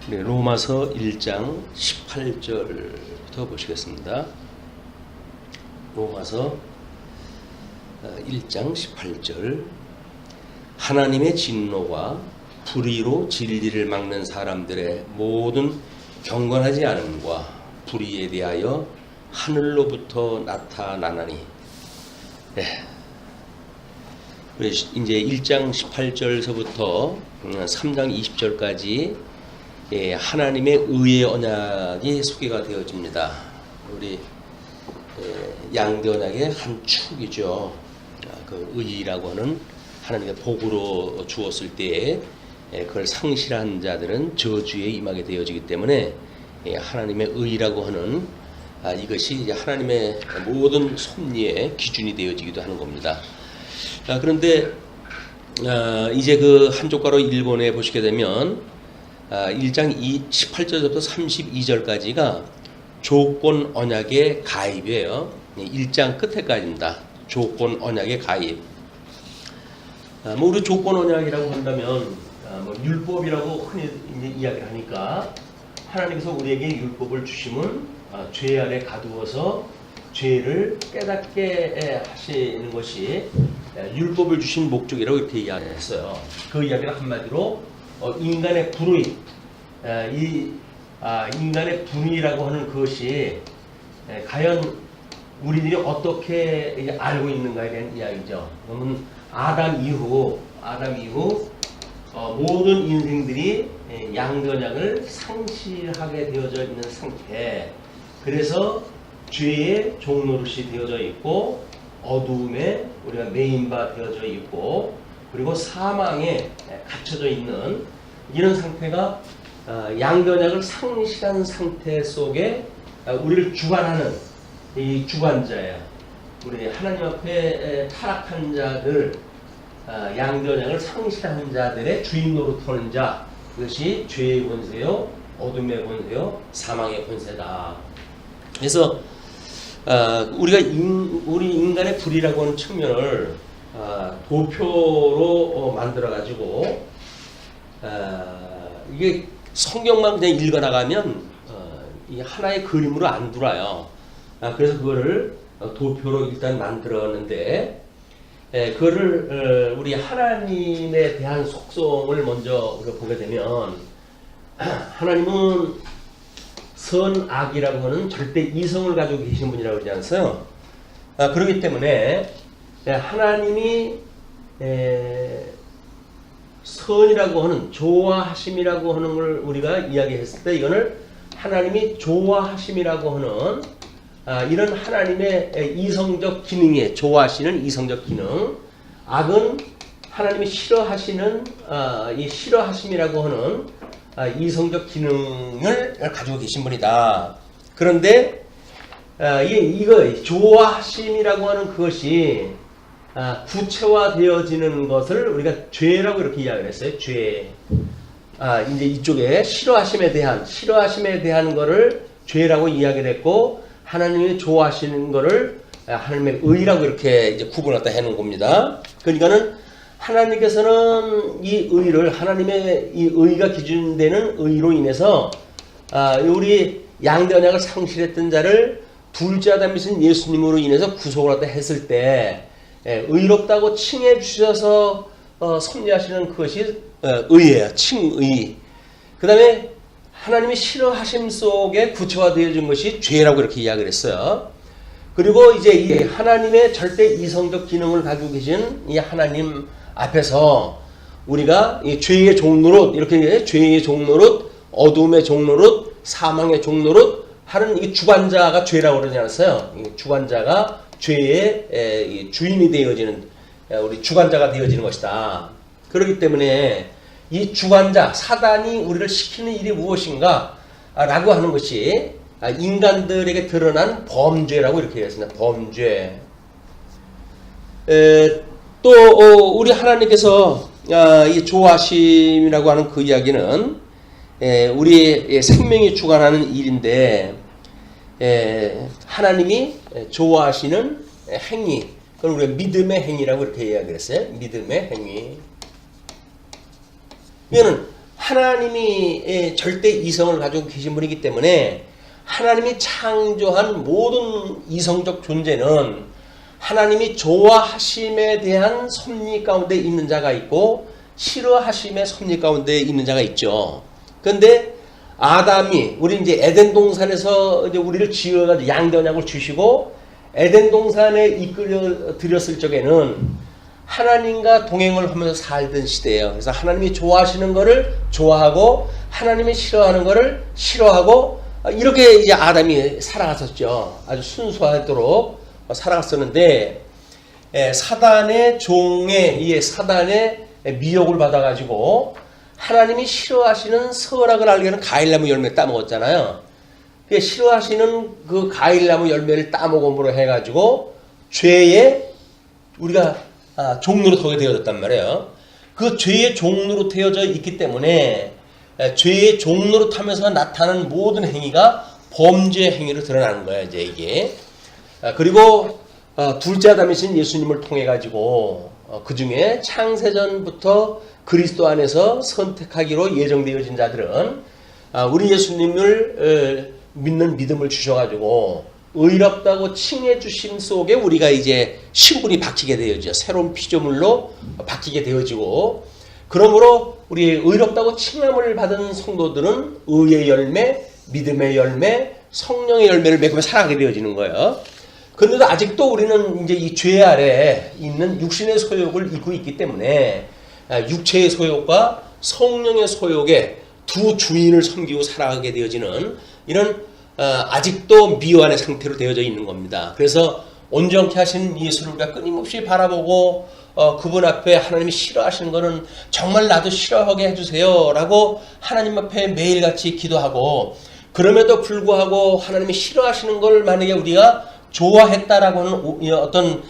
네, 로마서 1장 18절부터 보시겠습니다. 로마서 1장 18절. 하나님의 진노와 불의로 진리를 막는 사람들의 모든 경건하지 않음과 불의에 대하여 하늘로부터 나타나나니. 네. 이제 1장 18절서부터 3장 20절까지 하나님의 의의 언약이 소개가 되어집니다. 우리 양대 언약의 한 축이죠. 그 의라고 하는 하나님의 복으로 주었을 때에 그걸 상실한 자들은 저주에 임하게 되어지기 때문에 하나님의 의라고 하는 이것이 이제 하나님의 모든 섭리의 기준이 되어지기도 하는 겁니다. 그런데 이제 그 한쪽가로 일본에 보시게 되면 1장 18절부터 32절까지가 조건 언약의 가입이에요. 1장 끝에까지입니다. 조건 언약의 가입. 우리 조건 언약이라고 한다면 율법이라고 흔히 이야기를 하니까 하나님께서 우리에게 율법을 주심은 죄 아래 가두어서 죄를 깨닫게 하시는 것이 율법을 주신 목적이라고 이렇게 이야기했어요. 그 이야기를 한마디로 인간의 불의, 인간의 불의라고 하는 그것이 과연 우리들이 어떻게 알고 있는가에 대한 이야기죠. 그러면 아담 이후 모든 인생들이 양대 언약을 상실하게 되어져 있는 상태. 그래서 죄의 종노릇이 되어져 있고 어두움에 우리가 메인바 되어져 있고 그리고 사망에 갇혀져 있는 이런 상태가 양대 언약을 상실한 상태 속에 우리를 주관하는 이 주관자예요. 우리 하나님 앞에 타락한 자들, 양대 언약을 상실한 자들의 주인 노릇하는 자, 그것이 죄의 권세요, 어둠의 권세요, 사망의 권세다. 그래서 우리가 우리 인간의 불이라고 하는 측면을 도표로 만들어 가지고 이게 성경만 그냥 읽어 나가면 이 하나의 그림으로 안 들어요. 그래서 그거를 도표로 일단 만들었는데 그거를 우리 하나님에 대한 속성을 먼저 우리가 보게 되면 하나님은 선악이라고 하는 절대 이성을 가지고 계신 분이라고 그러지 않았어요? 그렇기 때문에 하나님이 선이라고 하는 좋아하심이라고 하는 걸 우리가 이야기했을 때 이거는 하나님이 좋아하심이라고 하는 이런 하나님의 이성적 기능에 좋아하시는 이성적 기능, 악은 하나님이 싫어하시는 이 싫어하심이라고 하는 이성적 기능을 가지고 계신 분이다. 그런데 이거 좋아하심이라고 하는 그것이 구체화되어지는 것을 우리가 죄라고 이렇게 이야기를 했어요. 죄. 이제 이쪽에 싫어하심에 대한 거를 죄라고 이야기를 했고 하나님이 좋아하시는 거를 하나님의 의라고 이렇게 이제 구분을 해 놓은 겁니다. 그러니까는 하나님께서는 이 의를 하나님의 이 의가 기준되는 의로 인해서 우리 양대 언약을 상실했던 자를 둘째 아담이신 예수님으로 인해서 구속을 했을 때 의롭다고 칭해 주셔서 섭리하시는 그것이 의예요. 칭의. 그 다음에 하나님이 싫어하심 속에 구체화되어진 것이 죄라고 이렇게 이야기를 했어요. 그리고 이제 이 하나님의 절대 이성적 기능을 가지고 계신 이 하나님 앞에서 우리가 이 죄의 종노릇, 이렇게 죄의 종노릇, 어둠의 종노릇, 사망의 종노릇 하는 이 주관자가 죄라고 그러지 않았어요? 이 주관자가 죄의 주인이 되어지는, 우리 주관자가 되어지는 것이다. 그렇기 때문에 이 주관자, 사단이 우리를 시키는 일이 무엇인가 라고 하는 것이 인간들에게 드러난 범죄라고 이렇게 얘기했습니다. 범죄. 또 우리 하나님께서 이 좋아하심이라고 하는 그 이야기는 우리 생명이 주관하는 일인데 하나님이 좋아하시는 행위, 그걸 우리가 믿음의 행위라고 이렇게 이야기했어요. 믿음의 행위. 이거는 하나님이 절대 이성을 가지고 계신 분이기 때문에 하나님이 창조한 모든 이성적 존재는 하나님이 좋아하심에 대한 섭리 가운데 있는 자가 있고 싫어하심의 섭리 가운데 있는 자가 있죠. 그런데 아담이 우리 이제 에덴 동산에서 이제 우리를 지어가지고 양대 언약을 주시고 에덴 동산에 이끌어 들였을 적에는 하나님과 동행을 하면서 살던 시대예요. 그래서 하나님이 좋아하시는 것을 좋아하고 하나님이 싫어하는 것을 싫어하고 이렇게 이제 아담이 살아갔었죠. 아주 순수하도록 살아갔었는데 사단의 종에 의해 사단의 미혹을 받아가지고 하나님이 싫어하시는 선악을 알게 하는 과일나무 열매 따먹었잖아요. 그 싫어하시는 그 과일나무 열매를 따먹음으로 해가지고 죄의 우리가 종로로 더게 되어졌단 말이에요. 그 죄의 종로로 되어져 있기 때문에 죄의 종로로 타면서 나타나는 모든 행위가 범죄 행위로 드러나는 거예요. 이제 이게 그리고 둘째 아담이신 예수님을 통해 가지고 그 중에 창세전부터 그리스도 안에서 선택하기로 예정되어진 자들은 우리 예수님을 믿는 믿음을 주셔가지고 의롭다고 칭해 주심 속에 우리가 이제 신분이 바뀌게 되어지죠. 새로운 피조물로 바뀌게 되어지고 그러므로 우리 의롭다고 칭함을 받은 성도들은 의의 열매, 믿음의 열매, 성령의 열매를 맺으며 살아가게 되어지는 거예요. 그런데도 아직도 우리는 이제 이 죄 아래에 있는 육신의 소욕을 입고 있기 때문에 육체의 소욕과 성령의 소욕에 두 주인을 섬기고 살아가게 되어지는 이런 아직도 미완의 상태로 되어져 있는 겁니다. 그래서 온전케 하신 예수를 우리가 끊임없이 바라보고 그분 앞에 하나님이 싫어하시는 것은 정말 나도 싫어하게 해주세요 라고 하나님 앞에 매일같이 기도하고 그럼에도 불구하고 하나님이 싫어하시는 걸 만약에 우리가 좋아했다라고 하는 어떤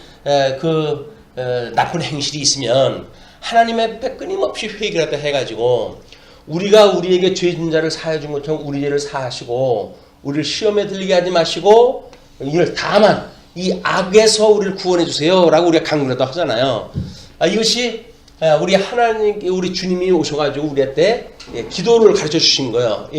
나쁜 행실이 있으면 하나님 앞에 끊임없이 회개라도 해가지고 우리가 우리에게 죄 진 자를 사해 준 것처럼 우리 죄를 사하시고 우리를 시험에 들리게 하지 마시고 이를 다만 이 악에서 우리를 구원해 주세요 라고 우리가 강구라도 하잖아요. 이것이 우리 하나님 우리 주님이 오셔가지고 우리한테 기도를 가르쳐 주신 거예요.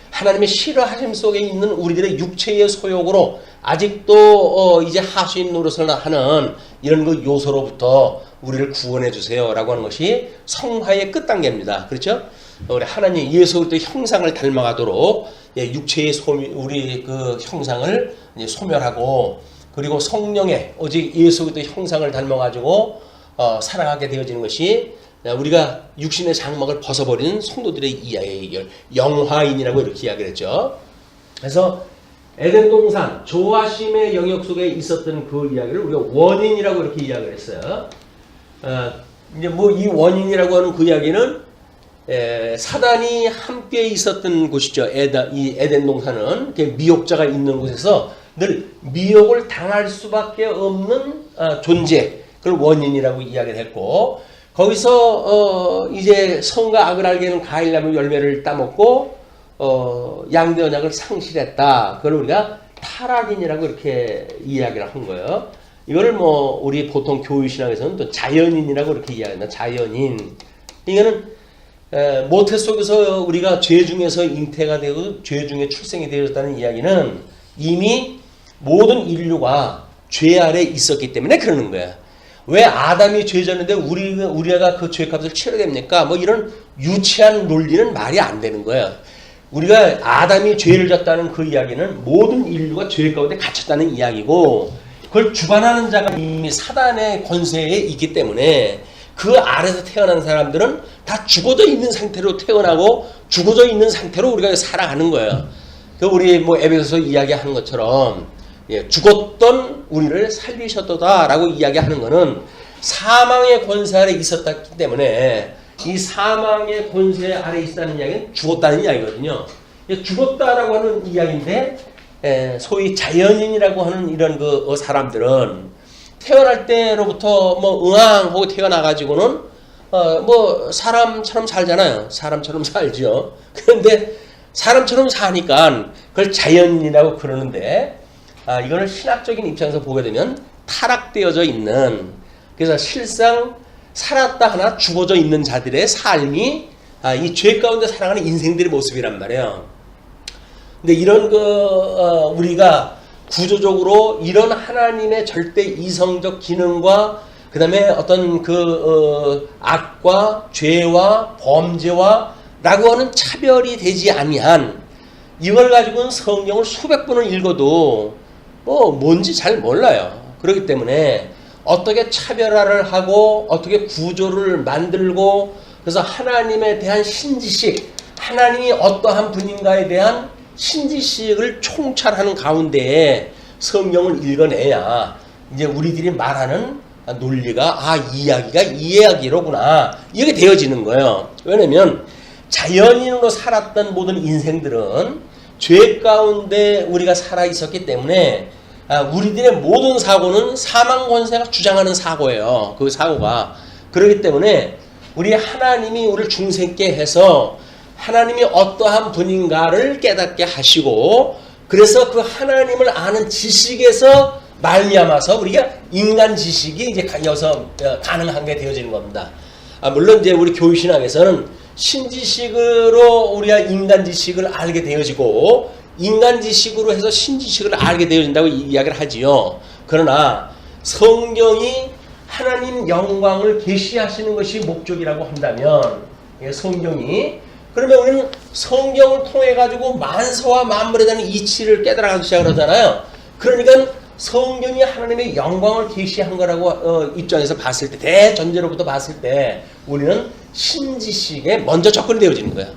하나님의 싫어하심 속에 있는 우리들의 육체의 소욕으로 아직도 이제 하수인 노릇을 하는 이런 그 요소로부터 우리를 구원해 주세요 라고 하는 것이 성화의 끝단계입니다. 그렇죠? 우리 하나님 예수 그리스도의 형상을 닮아가도록 육체의 우리 그 형상을 소멸하고 그리고 성령의 오직 예수 그리스도의 형상을 닮아가지고 살아가게 되어지는 것이 우리가 육신의 장막을 벗어버리는 성도들의 이야기, 영화인이라고 이렇게 이야기를 했죠. 그래서 에덴 동산 조화심의 영역 속에 있었던 그 이야기를 우리가 원인이라고 이렇게 이야기를 했어요. 이제 뭐 이 원인이라고 하는 그 이야기는 사단이 함께 있었던 곳이죠. 이 에덴 동산은 미혹자가 있는 곳에서 늘 미혹을 당할 수밖에 없는 존재, 그걸 원인이라고 이야기를 했고 거기서 이제 선과 악을 알게 하는 과일나무 열매를 따먹고 양대 언약을 상실했다. 그걸 우리가 타락인이라고 이렇게 이야기를 한 거예요. 이거를 뭐 우리 보통 교육신학에서는 또 자연인이라고 이렇게 이야기합니다. 자연인. 이거는 모태 속에서 우리가 죄 중에서 잉태가 되고 죄 중에 출생이 되었다는 이야기는 이미 모든 인류가 죄 아래 있었기 때문에 그러는 거야. 왜 아담이 죄 졌는데 우리가 그 죄값을 치러야 됩니까? 뭐 이런 유치한 논리는 말이 안 되는 거예요. 우리가 아담이 죄를 졌다는 그 이야기는 모든 인류가 죄 가운데 갇혔다는 이야기고 그걸 주관하는 자가 이미 사단의 권세에 있기 때문에 그 아래서 태어난 사람들은 다 죽어져 있는 상태로 태어나고 죽어져 있는 상태로 우리가 살아가는 거예요. 그 우리 뭐 에베소서 이야기하는 것처럼 죽었던 우리를 살리셨도다라고 이야기하는 것은 사망의 권세 아래 있었기 때문에 이 사망의 권세 아래 있다는 이야기는 죽었다는 이야기거든요. 죽었다라고 하는 이야기인데 소위 자연인이라고 하는 이런 그 사람들은 태어날 때로부터 뭐 응앙하고 태어나가지고는 뭐 사람처럼 살잖아요. 사람처럼 살죠. 그런데 사람처럼 사니까 그걸 자연인이라고 그러는데 이거는 신학적인 입장에서 보게 되면 타락되어져 있는 그래서 실상 살았다 하나 죽어져 있는 자들의 삶이 이 죄 가운데 살아가는 인생들의 모습이란 말이에요. 근데 이런 우리가 구조적으로 이런 하나님의 절대 이성적 기능과 그 다음에 어떤 악과 죄와 범죄와 라고 하는 차별이 되지 아니한 이걸 가지고는 성경을 수백 번을 읽어도 뭔지 잘 몰라요. 그렇기 때문에 어떻게 차별화를 하고 어떻게 구조를 만들고 그래서 하나님에 대한 신지식, 하나님이 어떠한 분인가에 대한 신지식을 총찰하는 가운데에 성경을 읽어내야 이제 우리들이 말하는 논리가 이 이야기가 이 이야기로구나 이게 되어지는 거예요. 왜냐면 자연인으로 살았던 모든 인생들은 죄 가운데 우리가 살아 있었기 때문에 우리들의 모든 사고는 사망 권세가 주장하는 사고예요. 그 사고가 그렇기 때문에 우리 하나님이 우리를 중생케 해서 하나님이 어떠한 분인가를 깨닫게 하시고 그래서 그 하나님을 아는 지식에서 말미암아서 우리가 인간 지식이 이제 여기서 가능한 게 되어지는 겁니다. 물론 이제 우리 교육신학에서는 신지식으로 우리가 인간 지식을 알게 되어지고 인간 지식으로 해서 신지식을 알게 되어진다고 이야기를 하지요. 그러나 성경이 하나님 영광을 계시하시는 것이 목적이라고 한다면 성경이 그러면 우리는 성경을 통해 가지고 만사와 만물에 대한 이치를 깨달아가기 시작을 하잖아요. 그러니까 성경이 하나님의 영광을 계시한 거라고 입장에서 봤을 때 대전제로부터 봤을 때 우리는 신지식에 먼저 접근이 되어지는 거야.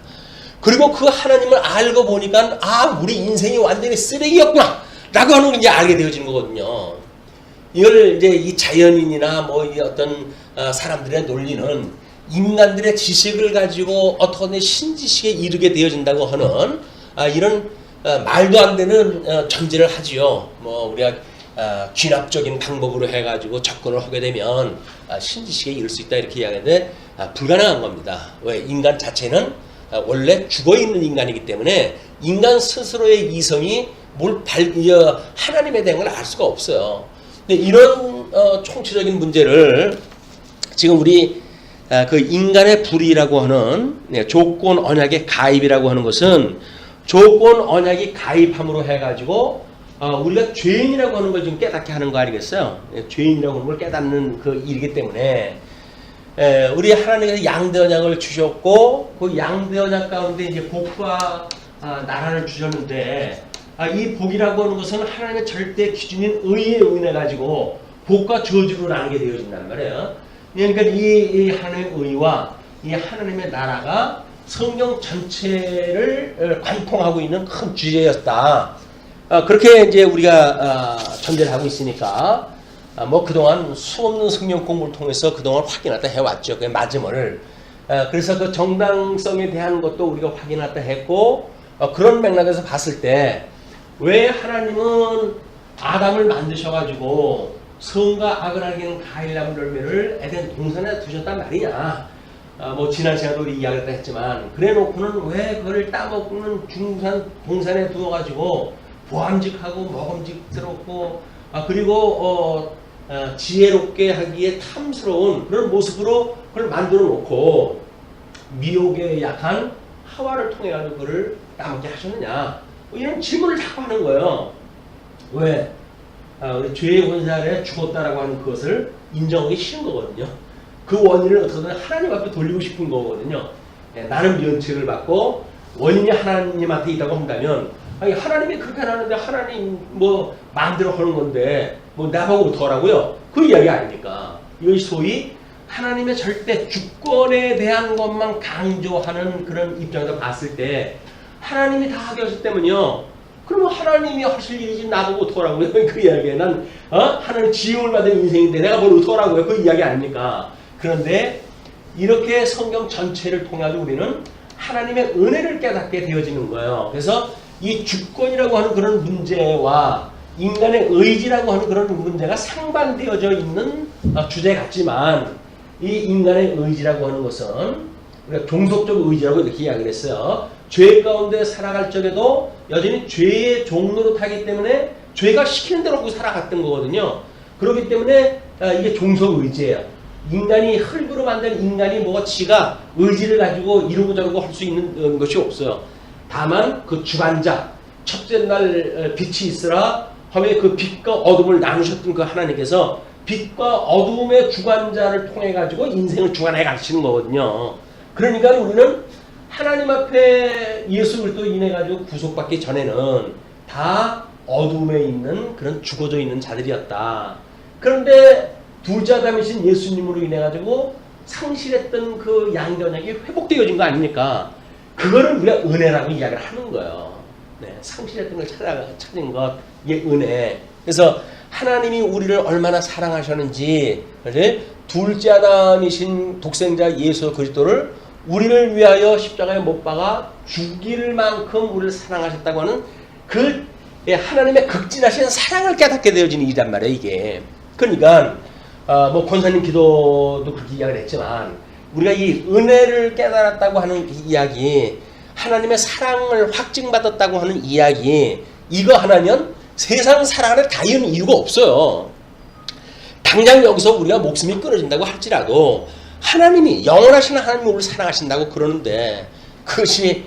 그리고 그 하나님을 알고 보니까 우리 인생이 완전히 쓰레기였구나 라고 하는 걸 이제 알게 되어지는 거거든요. 이걸 이제 이 자연인이나 이 어떤 사람들의 논리는 인간들의 지식을 가지고 어떤 신지식에 이르게 되어진다고 하는 이런 말도 안 되는 전제를 하지요. 우리가 귀납적인 방법으로 해가지고 접근을 하게 되면 신지식에 이를 수 있다 이렇게 이야기하는데 불가능한 겁니다. 왜? 인간 자체는 원래 죽어있는 인간이기 때문에 인간 스스로의 이성이 하나님에 대한 걸 알 수가 없어요. 근데 이런 총체적인 문제를 지금 우리 그 인간의 불의라고 하는 조건 언약의 가입이라고 하는 것은 조건 언약이 가입함으로 해가지고 우리가 죄인이라고 하는 걸 좀 깨닫게 하는 거 아니겠어요? 죄인이라고 하는 걸 깨닫는 그 일이기 때문에 우리 하나님께서 양대 언약을 주셨고 그 양대 언약 가운데 이제 복과 나라를 주셨는데 이 복이라고 하는 것은 하나님의 절대 기준인 의에 의해 가지고 복과 저주로 나누게 되어진단 말이에요. 그러니까 이 하나님의 의와 이 하나님의 나라가 성경 전체를 관통하고 있는 큰 주제였다. 그렇게 이제 우리가 전제를 하고 있으니까 그동안 수없는 성경 공부를 통해서 그동안 확인하다 해왔죠. 그 맞음을. 그래서 그 정당성에 대한 것도 우리가 확인하다 했고 그런 맥락에서 봤을 때 왜 하나님은 아담을 만드셔가지고 선과 악을 알기는 과일나무 열매를 에덴 동산에 두셨단 말이냐. 지난 시간에 우리 이야기를 했지만 그래 놓고는 왜 그걸 따먹는 동산에 두어가지고 보암직하고 먹음직스럽고 그리고 지혜롭게 하기에 탐스러운 그런 모습으로 그걸 만들어 놓고 미혹에 약한 하와를 통해 가지고 그를 따먹게 하셨느냐. 이런 질문을 자꾸 하는 거예요. 왜? 우리 죄의 권세 아래 죽었다라고 하는 그것을 인정하기 싫은 거거든요. 그 원인을 어떻게든 하나님 앞에 돌리고 싶은 거거든요. 나는 면책을 받고 원인이 하나님한테 있다고 한다면 하나님이 그렇게 하는데 하나님 마음대로 하는 건데 나보고 어떡하라고요? 그 이야기 아닙니까? 이것이 소위 하나님의 절대 주권에 대한 것만 강조하는 그런 입장에서 봤을 때 하나님이 다 하게 하셨기 때문에요. 그러면 하나님이 하실 일이지 나보고 어떡하라고요? 그 이야기에 난 하나님 지음을 받은 인생인데 내가 뭘 어떡하라고요? 그 이야기 아닙니까? 그런데 이렇게 성경 전체를 통해 우리는 하나님의 은혜를 깨닫게 되어지는 거예요. 그래서 이 주권이라고 하는 그런 문제와 인간의 의지라고 하는 그런 문제가 상반되어져 있는 주제 같지만 이 인간의 의지라고 하는 것은 우리가 종속적 의지라고 이렇게 이야기를 했어요. 죄 가운데 살아갈 적에도 여전히 죄의 종로로 타기 때문에 죄가 시키는 대로 하고 살아갔던 거거든요. 그렇기 때문에 이게 종속 의지예요. 인간이 흙으로 만든 인간이 뭐가 지가 의지를 가지고 이러고 저러고 할 수 있는 것이 없어요. 다만 그 주관자, 첫째 날 빛이 있으라 하며 그 빛과 어둠을 나누셨던 그 하나님께서 빛과 어둠의 주관자를 통해 가지고 인생을 주관해 가시는 거거든요. 그러니까 우리는 하나님 앞에 예수 그리스도 인해 가지고 구속받기 전에는 다 어둠에 있는 그런 죽어져 있는 자들이었다. 그런데 둘째 아담이신 예수님으로 인해 가지고 상실했던 그 양변액이 회복되어진 거 아닙니까? 그거를 우리가 은혜라고 이야기를 하는 거예요. 네, 상실했던 걸 찾은 것, 이게 은혜. 그래서 하나님이 우리를 얼마나 사랑하셨는지, 그래? 둘째 아담이신 독생자 예수 그리스도를 우리를 위하여 십자가에 못 박아 죽일 만큼 우리를 사랑하셨다고 하는 그 하나님의 극진하신 사랑을 깨닫게 되어지는 일이란 말이에요, 이게. 그러니까 뭐 권사님 기도도 그렇게 이야기를 했지만 우리가 이 은혜를 깨달았다고 하는 이야기, 하나님의 사랑을 확증받았다고 하는 이야기, 이거 하나면 세상 사랑을 다 이은 이유가 없어요. 당장 여기서 우리가 목숨이 끊어진다고 할지라도 하나님이, 영원하신 하나님이 우리를 사랑하신다고 그러는데 그것이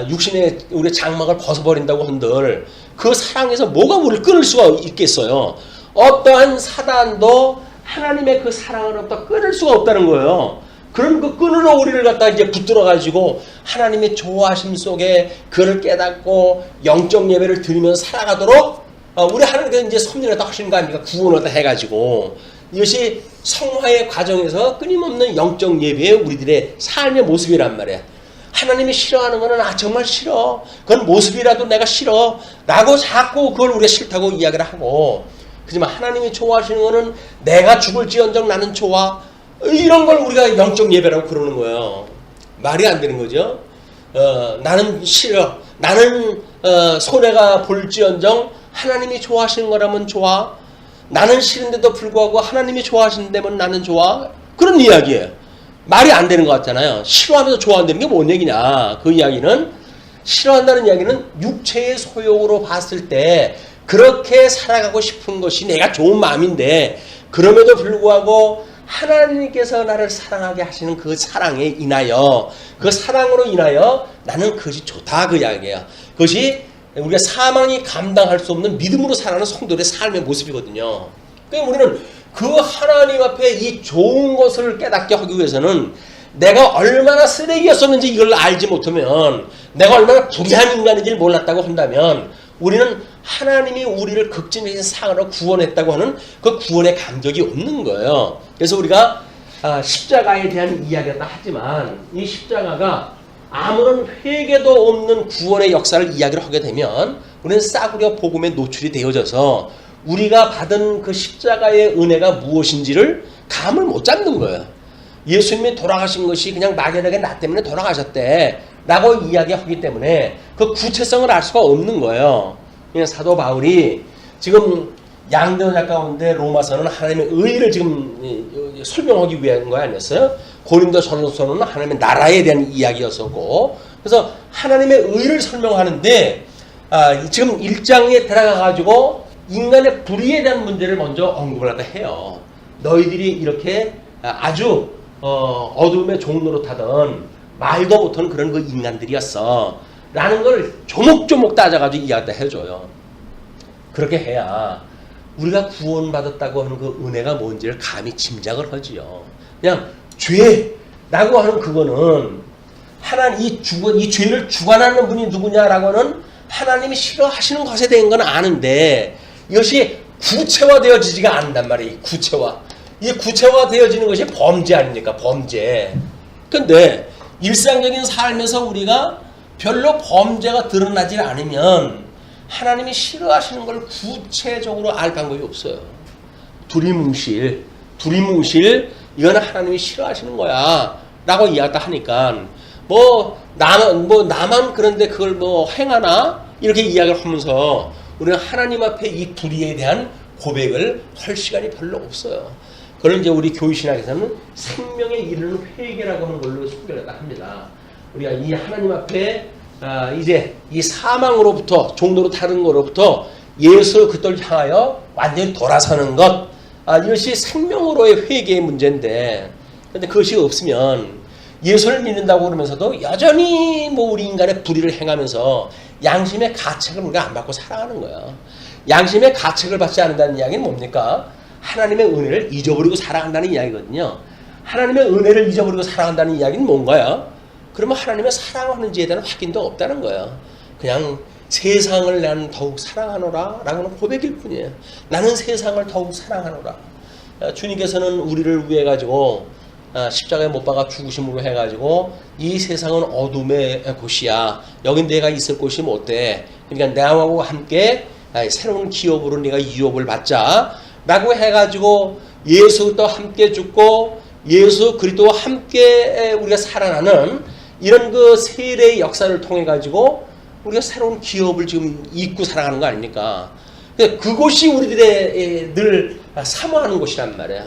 육신의 우리의 장막을 벗어버린다고 한들 그 사랑에서 뭐가 우리를 끊을 수가 있겠어요. 어떠한 사단도 하나님의 그 사랑으로부터 끊을 수가 없다는 거예요. 그럼 그 끈으로 우리를 갖다 이제 붙들어가지고 하나님의 좋아하심 속에 그를 깨닫고 영적 예배를 드리면서 살아가도록 우리 하나님께서 이제 섭리를 다 하시는 거 아닙니까? 구원을 다 해가지고. 이것이 성화의 과정에서 끊임없는 영적 예배의 우리들의 삶의 모습이란 말이야. 하나님이 싫어하는 거는 정말 싫어. 그건 모습이라도 내가 싫어. 라고 자꾸 그걸 우리가 싫다고 이야기를 하고, 하지만 하나님이 좋아하시는 거는 내가 죽을지언정 나는 좋아. 이런 걸 우리가 영적 예배라고 그러는 거예요. 말이 안 되는 거죠. 나는 싫어. 나는 손해가 볼지언정 하나님이 좋아하시는 거라면 좋아. 나는 싫은데도 불구하고 하나님이 좋아하시는데면 나는 좋아. 그런 이야기예요. 말이 안 되는 것 같잖아요. 싫어하면서 좋아한다는 게 뭔 얘기냐. 그 이야기는, 싫어한다는 이야기는 육체의 소욕으로 봤을 때 그렇게 살아가고 싶은 것이 내가 좋은 마음인데, 그럼에도 불구하고 하나님께서 나를 사랑하게 하시는 그 사랑에 인하여, 그 사랑으로 인하여 나는 그것이 좋다, 그 이야기예요. 그것이 우리가 사망이 감당할 수 없는 믿음으로 살아가는 성도들의 삶의 모습이거든요. 그러니까 우리는 그 하나님 앞에 이 좋은 것을 깨닫게 하기 위해서는 내가 얼마나 쓰레기였었는지 이걸 알지 못하면, 내가 얼마나 불의한 인간인지를 몰랐다고 한다면, 우리는 하나님이 우리를 극진하신 사랑으로 구원했다고 하는 그 구원의 감격이 없는 거예요. 그래서 우리가 십자가에 대한 이야기가 하지만 이 십자가가 아무런 회개도 없는 구원의 역사를 이야기를 하게 되면 우리는 싸구려 복음에 노출이 되어져서 우리가 받은 그 십자가의 은혜가 무엇인지를 감을 못 잡는 거예요. 예수님이 돌아가신 것이 그냥 막연하게 나 때문에 돌아가셨대 라고 이야기하기 때문에 그 구체성을 알 수가 없는 거예요. 그냥 사도 바울이 지금 양대언약 가운데 로마서는 하나님의 의를 지금 설명하기 위한 거 아니었어요? 고린도전서는 하나님의 나라에 대한 이야기였었고, 그래서 하나님의 의를 설명하는데 지금 1장에 들어가가지고 인간의 불의에 대한 문제를 먼저 언급을 하다 해요. 너희들이 이렇게 아주 어둠의 종로로 타던 말도 못하는 그런 그 인간들이었어 라는 걸 조목조목 따져가지고 이야기를 해줘요. 그렇게 해야 우리가 구원받았다고 하는 그 은혜가 뭔지를 감히 짐작을 하지요. 그냥 죄라고 하는 그거는 하나님 이 죄를 주관하는 분이 누구냐라고 하는 하나님이 싫어하시는 것에 대한 건 아는데 이것이 구체화되어지지가 않는단 말이에요. 이 구체화되어지는 것이 범죄 아닙니까? 범죄. 근데 일상적인 삶에서 우리가 별로 범죄가 드러나지 않으면 하나님이 싫어하시는 걸 구체적으로 알 방법이 없어요. 두리뭉실 이거는 하나님이 싫어하시는 거야 라고 이야기를 하니까 나만 그런데 그걸 행하나 이렇게 이야기를 하면서 우리는 하나님 앞에 이 불의에 대한 고백을 할 시간이 별로 없어요. 그걸 이제 우리 교회신학에서는 생명에 이르는 회개라고 하는 걸로 소개를 합니다. 우리가 이 하나님 앞에 이제 이 사망으로부터 종로로 타는 거로부터 예수 그리스도를 향하여 완전히 돌아서는 것, 이것이 생명으로의 회개의 문제인데, 근데 그것이 없으면 예수를 믿는다고 그러면서도 여전히 뭐 우리 인간의 불의를 행하면서 양심의 가책을 우리가 안 받고 살아가는 거예요. 양심의 가책을 받지 않는다는 이야기는 뭡니까? 하나님의 은혜를 잊어버리고 살아간다는 이야기거든요. 하나님의 은혜를 잊어버리고 살아간다는 이야기는 뭔가요? 그러면 하나님의 사랑하는지에 대한 확인도 없다는 거예요. 그냥 세상을 나는 더욱 사랑하노라 라고는 고백일 뿐이에요. 나는 세상을 더욱 사랑하노라. 주님께서는 우리를 위해 가지고 십자가에 못 박아 죽으심으로 해가지고 이 세상은 어둠의 곳이야. 여긴 내가 있을 곳이 못 돼. 그러니까 나하고 함께 새로운 기업으로 네가 유업을 받자 라고 해가지고 예수도 함께 죽고 예수 그리스도와 함께 우리가 살아나는 이런 그 세례의 역사를 통해 가지고 우리가 새로운 기업을 지금 잇고 살아가는 거 아닙니까? 그곳이 우리들의 늘 사모하는 곳이란 말이에요.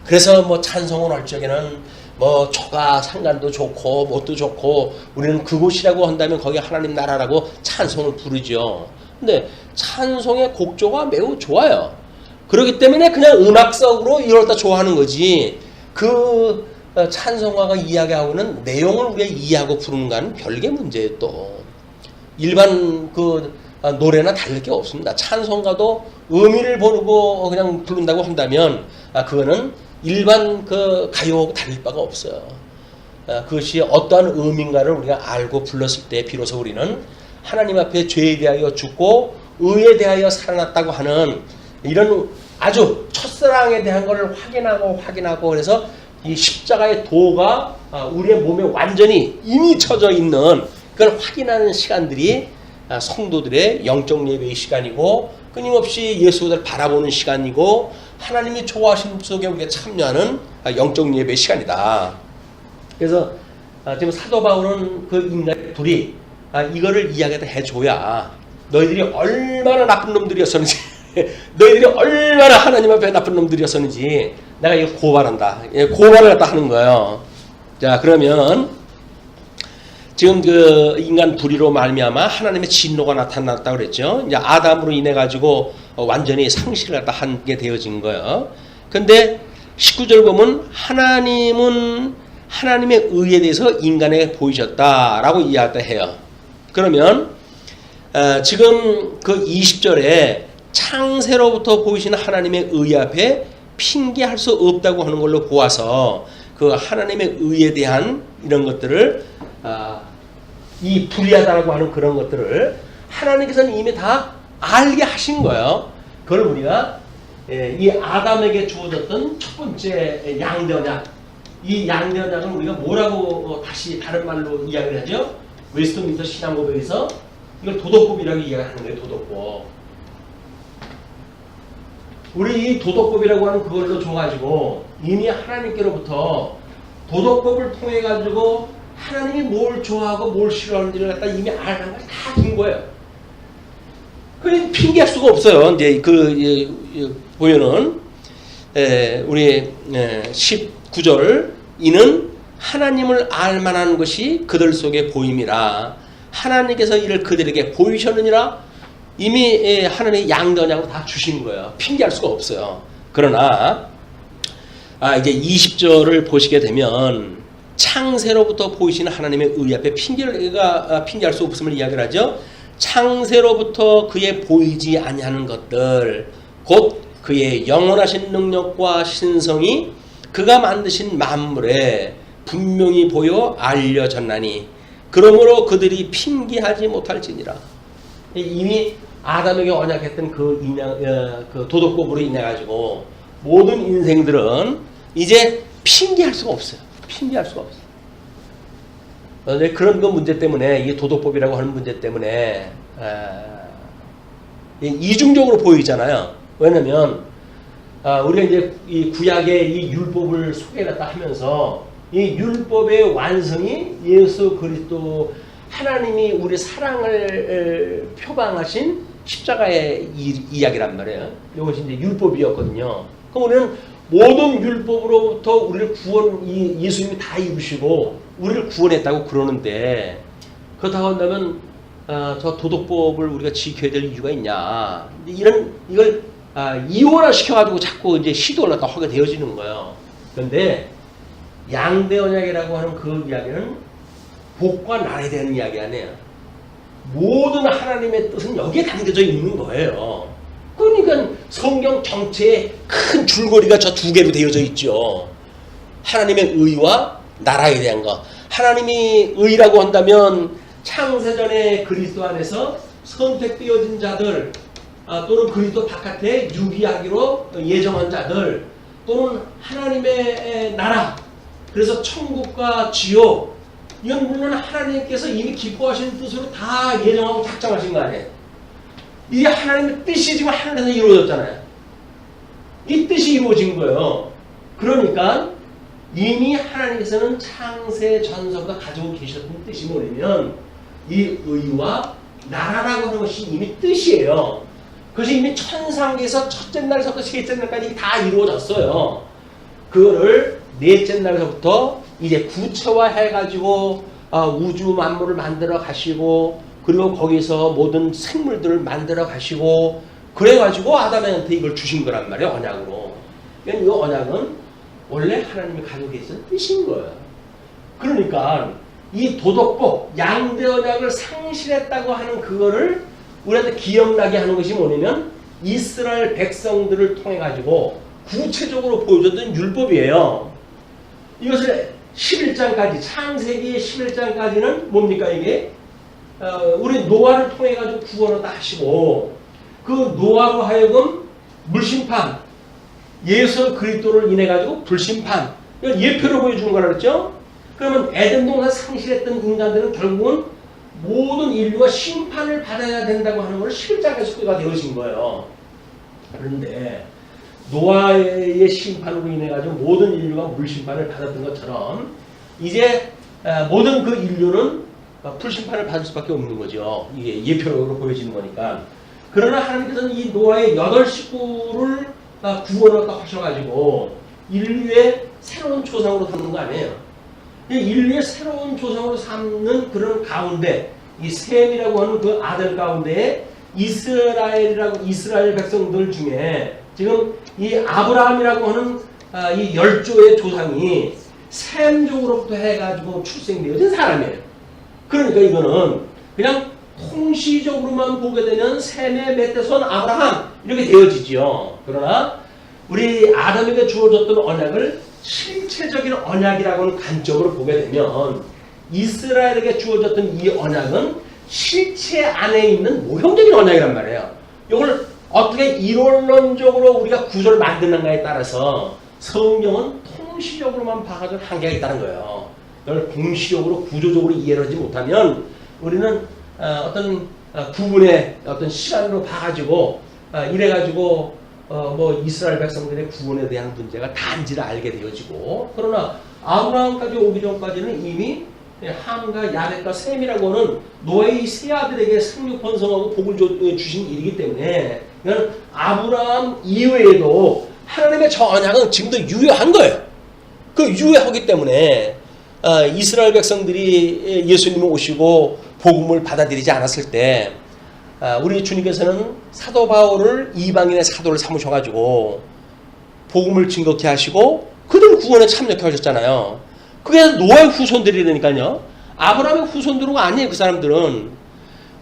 그래서 뭐 찬송을 할 적에는 뭐 초가 상관도 좋고 뭣도 좋고 우리는 그곳이라고 한다면 거기 하나님 나라라고 찬송을 부르죠. 근데 찬송의 곡조가 매우 좋아요. 그렇기 때문에 그냥 음악적으로 이럴 때 좋아하는 거지. 그 찬송가가 이야기하고는 내용을 우리가 이해하고 부르는가는 별개 문제예요. 또 일반 그 노래나 다를 게 없습니다. 찬송가도 의미를 모르고 그냥 부른다고 한다면 그거는 일반 그 가요하고 다를 바가 없어요. 그것이 어떠한 의미인가를 우리가 알고 불렀을 때 비로소 우리는 하나님 앞에 죄에 대하여 죽고 의에 대하여 살아났다고 하는 이런 아주 첫사랑에 대한 것을 확인하고 그래서 이 십자가의 도가 우리의 몸에 완전히 이미 쳐져 있는 그걸 확인하는 시간들이 성도들의 영적 예배의 시간이고 끊임없이 예수를 바라보는 시간이고 하나님이 좋아하시는 속에 우리가 참여하는 영적 예배의 시간이다. 그래서 지금 사도 바울은 그 인간의 둘이 이거를 이야기를 해줘야 너희들이 얼마나 나쁜 놈들이었었는지 너희들이 얼마나 하나님 앞에 나쁜 놈들이었었는지 내가 이거 고발한다. 고발을 갖다 하는 거예요. 자, 그러면 지금 그 인간 불의로 말미암아 하나님의 진노가 나타났다고 그랬죠. 이제 아담으로 인해 가지고 완전히 상실을 갖다 하게 되어진 거예요. 근데 19절 보면 하나님은 하나님의 의에 대해서 인간에게 보이셨다라고 이야기를 해요. 그러면 지금 그 20절에 창세로부터 보이시는 하나님의 의 앞에 핑계할 수 없다고 하는 걸로 보아서 그 하나님의 의에 대한 이런 것들을 이 불의하다라고 하는 그런 것들을 하나님께서는 이미 다 알게 하신 거예요. 그걸 우리가 이 아담에게 주어졌던 첫 번째 양대언약, 이 양대언약을 우리가 뭐라고 다시 다른 말로 이야기를 하죠? 웨스트민스터 신앙고백에서 이걸 도덕법이라고 이야기하는 거예요. 도덕법. 우리 이 도덕법이라고 하는 그걸로 줘가지고 이미 하나님께로부터 도덕법을 통해 가지고 하나님이 뭘 좋아하고 뭘 싫어하는지를 갖다 이미 알는 걸 다 긴 거예요. 그 핑계할 수가 없어요. 이제 보면은 우리 19절 이는 하나님을 알만한 것이 그들 속에 보임이라 하나님께서 이를 그들에게 보이셨느니라. 이미 하나님의 양대언약으로 다 주신 거예요. 핑계할 수가 없어요. 그러나 이제 20절을 보시게 되면 창세로부터 보이시는 하나님의 의 앞에 핑계할 수 없음을 이야기를 하죠. 창세로부터 그의 보이지 아니하는 것들 곧 그의 영원하신 능력과 신성이 그가 만드신 만물에 분명히 보여 알려졌나니 그러므로 그들이 핑계하지 못할지니라. 이미 아담에게 언약했던 그 도덕법으로 인해 가지고 모든 인생들은 이제 핑계할 수가 없어요. 핑계할 수가 없어요. 그런 그 문제 때문에 이 도덕법이라고 하는 문제 때문에 이중적으로 보이잖아요. 왜냐면 우리가 이제 이 구약의 이 율법을 소개했다 하면서 이 율법의 완성이 예수 그리스도 하나님이 우리 사랑을 표방하신 십자가의 이야기란 말이에요. 이것이 이제 율법이었거든요. 그럼 우리는 모든 율법으로부터 우리를 예수님이 다 이루시고 우리를 구원했다고 그러는데 그렇다고 한다면 저 도덕법을 우리가 지켜야 될 이유가 있냐? 이걸 이혼을 시켜가지고 자꾸 이제 시도를 갖다 하게 되어지는 거예요. 그런데 양대 언약이라고 하는 그 이야기는 복과 나라에 대한 이야기 아니에요. 모든 하나님의 뜻은 여기에 담겨져 있는 거예요. 그러니까 성경 전체에 큰 줄거리가 저 두 개로 되어져 있죠. 하나님의 의와 나라에 대한 거. 하나님이 의라고 한다면 창세전에 그리스도 안에서 선택되어진 자들, 또는 그리스도 바깥에 유기하기로 예정한 자들, 또는 하나님의 나라, 그래서 천국과 지옥, 이건 물론 하나님께서 이미 기뻐하시는 뜻으로 다 예정하고 작정하신 거 아니에요. 이게 하나님의 뜻이 지금 하늘에서 이루어졌잖아요. 이 뜻이 이루어진 거예요. 그러니까 이미 하나님께서는 창세 전서부터 가지고 계셨던 뜻이 뭐냐면 이 의와 나라라고 하는 것이 이미 뜻이에요. 그것이 이미 천상계에서 첫째 날서부터 셋째 날까지 다 이루어졌어요. 그거를 넷째 날서부터 이제 구체화해가지고 우주 만물을 만들어 가시고, 그리고 거기서 모든 생물들을 만들어 가시고, 그래가지고 아담한테 이걸 주신 거란 말이에요, 언약으로. 그러니까 이 언약은 원래 하나님이 가지고 계신 뜻인 거예요. 그러니까 이 도덕법, 양대 언약을 상실했다고 하는 그거를 우리한테 기억나게 하는 것이 뭐냐면 이스라엘 백성들을 통해 가지고 구체적으로 보여줬던 율법이에요. 이것을 11장까지, 창세기 11장까지는 뭡니까 이게? 우리 노아를 통해 가지고 구원을 다 하시고, 그 노아로 하여금 물심판, 예수 그리스도를 인해 가지고 불심판, 이건 예표로 보여주는 거라 그랬죠? 그러면 에덴 동산 상실했던 인간들은 결국은 모든 인류가 심판을 받아야 된다고 하는 걸 11장까지 소개가 되어진 거예요. 그런데 노아의 심판으로 인해 가지고 모든 인류가 물심판을 받았던 것처럼 이제 모든 그 인류는 불심판을 받을 수밖에 없는 거죠. 이게 예표로 보여지는 거니까. 그러나 하나님께서는 이 노아의 8식구를 구원을 하셔가지고 인류의 새로운 조상으로 삼는 거 아니에요. 인류의 새로운 조상으로 삼는 그런 가운데 이 셈이라고 하는 그 아들 가운데에 이스라엘 백성들 중에 지금 이 아브라함이라고 하는 이 10조의 조상이 셈족으로부터 해가지고 출생되어진 사람이에요. 그러니까 이거는 그냥 통시적으로만 보게 되면 셈의 멧대손 아브라함 이렇게 되어지죠. 그러나 우리 아담에게 주어졌던 언약을 실체적인 언약이라고 하는 관점으로 보게 되면 이스라엘에게 주어졌던 이 언약은 실체 안에 있는 모형적인 언약이란 말이에요. 이걸 어떻게 이론론적으로 우리가 구조를 만드는가에 따라서 성경은 통시적으로만 봐가지고 한계가 있다는 거예요. 이걸 공시적으로 구조적으로 이해를 하지 못하면 우리는 어떤 구분의 어떤 시간으로 봐가지고 이래가지고 뭐 이스라엘 백성들의 구원에 대한 문제가 단지를 알게 되어지고, 그러나 아브라함까지 오기 전까지는 이미 함과 야벳과 셈이라고 하는 노아의 세 아들에게 생육 번성하고 복을 주신 일이기 때문에 이건 아브라함 이외에도 하나님의 저 언약은 지금도 유효한 거예요. 그 유효하기 때문에 이스라엘 백성들이 예수님을 오시고 복음을 받아들이지 않았을 때 우리 주님께서는 사도 바울을 이방인의 사도를 삼으셔가지고 복음을 증거케 하시고 그들 구원에 참여케 하셨잖아요. 그게 노아의 후손들이라니까요. 아브라함의 후손들은 아니에요, 그 사람들은.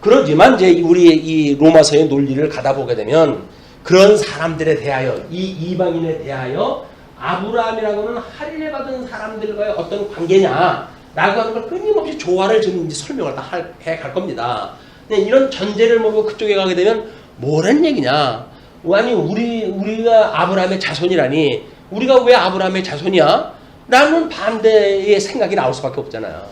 그러지만 이제 우리 이 로마서의 논리를 가다 보게 되면 그런 사람들에 대하여, 이 이방인에 대하여 아브라함이라고는 할례받은 사람들과의 어떤 관계냐라고 하는 걸 끊임없이 조화를 지금 설명을 다 해갈 겁니다. 이런 전제를 모르고 그쪽에 가게 되면 뭐란 얘기냐? 아니 우리가 아브라함의 자손이라니 우리가 왜 아브라함의 자손이야? 라는 반대의 생각이 나올 수밖에 없잖아요.